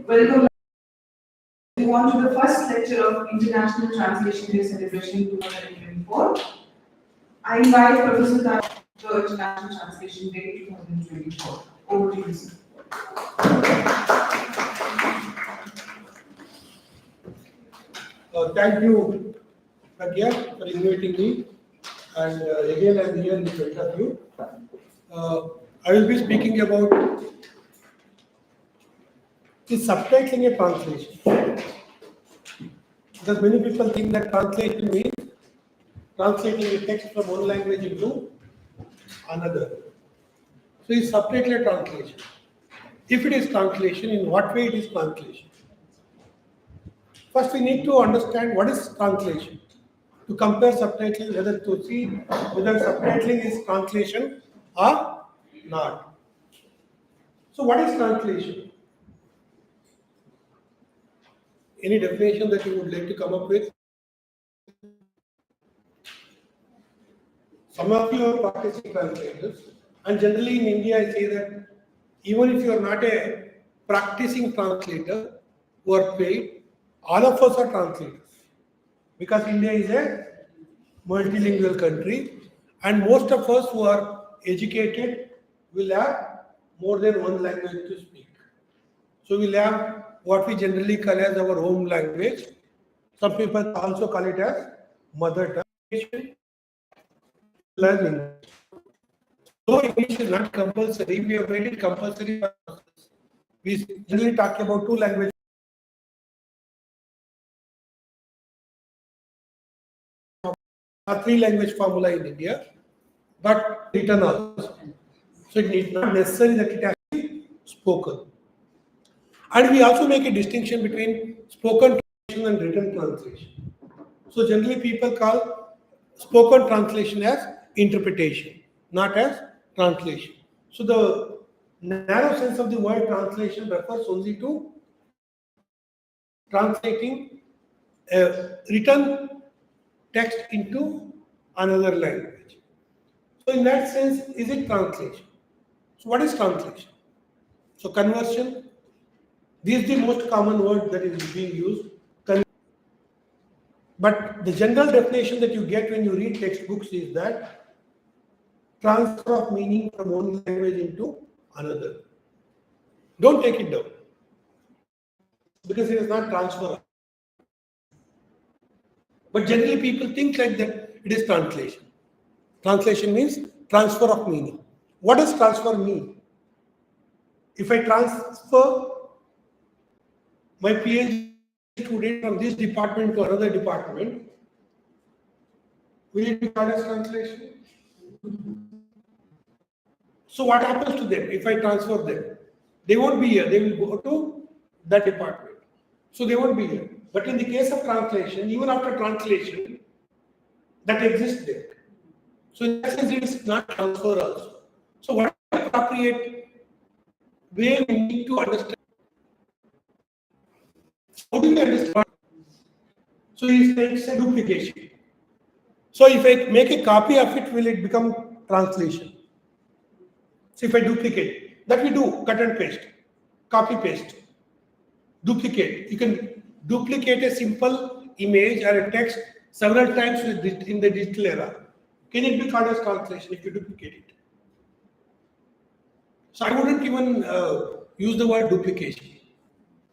Welcome. Move on to the first lecture of International Translation Day Celebration 2024. I invite Professor Tharakeshwar, International Translation Day 2024. Over to you, sir. Thank you, Pragya, for inviting me. And again, I'm here with both of you. I will be speaking about the subtitling a translation. Because many people think that translation means translating a text from one language into another. So it's subtitle a translation. If it is translation, in what way it is translation? First, we need to understand what is translation. To compare subtitling, whether to see whether subtitling is translation or not. So what is translation? Any definition that you would like to come up with? Some of you are practicing translators, and generally in India I say that even if you are not a practicing translator who are paid, all of us are translators. Because India is a multilingual country, and most of us who are educated will have more than one language to speak. So we'll have what we generally call as our home language. Some people also call it as mother tongue. Learning. So English is not compulsory. We have made it compulsory. We generally talk about two languages. A three language formula in India, but written also. So it is not necessary that it has to be spoken. And we also make a distinction between spoken translation and written translation. So generally people call spoken translation as interpretation, not as translation. So the narrow sense of the word translation refers only to translating a written text into another language. So in that sense, is it translation? So what is translation? So conversion, this is the most common word that is being used. But the general definition that you get when you read textbooks is that transfer of meaning from one language into another. Don't take it down, because it is not transfer. But generally people think like that it is translation. Translation means transfer of meaning. What does transfer mean? If I transfer my PhD student from this department to another department, will it be called as translation? So what happens to them if I transfer them? They won't be here. They will go to that department. So they won't be here. But in the case of translation, even after translation, that exists there. So in that sense, it is not transfer also. So what is the appropriate way we need to understand? How do we understand? So he takes a duplication. So if I make a copy of it, will it become translation? So if I duplicate, that we do, cut and paste, copy paste, duplicate. You can duplicate a simple image or a text several times in the digital era. Can it be called as translation if you duplicate it? So I wouldn't even use the word duplication.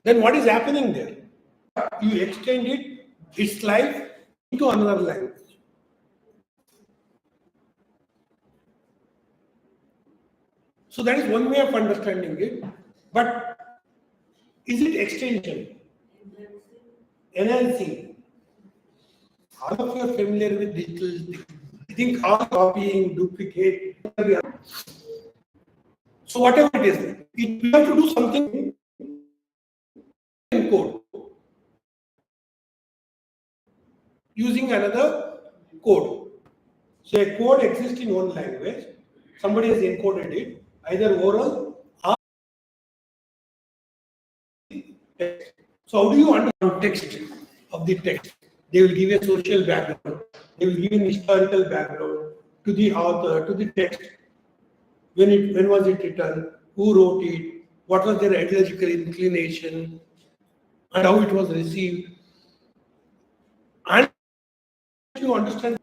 Then what is happening there? You extend it, its life, into another language. So that is one way of understanding it. But is it extension? Enhancing. All of you are familiar with digital things. I think all copying, duplicate. So whatever it is, we have to do something in code using another code. So a code exists in one language. Somebody has encoded it, either oral or text. So how do you understand context of the text? They will give a social background. They will give an historical background to the author, to the text. when was it written, who wrote it, what was their ideological inclination, and how it was received. And you understand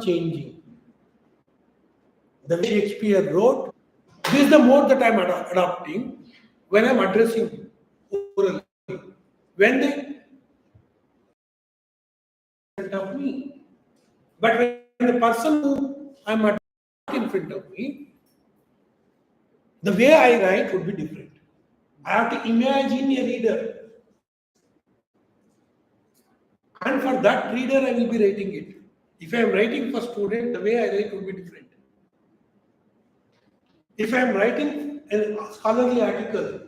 changing. The way Shakespeare wrote, this is the mode that I'm adopting when I'm addressing orally. When they in front of me. But when the person who I'm addressing in front of me, the way I write would be different. I have to imagine a reader. And for that reader, I will be writing it. If I am writing for student, the way I write would be different. If I am writing a scholarly article,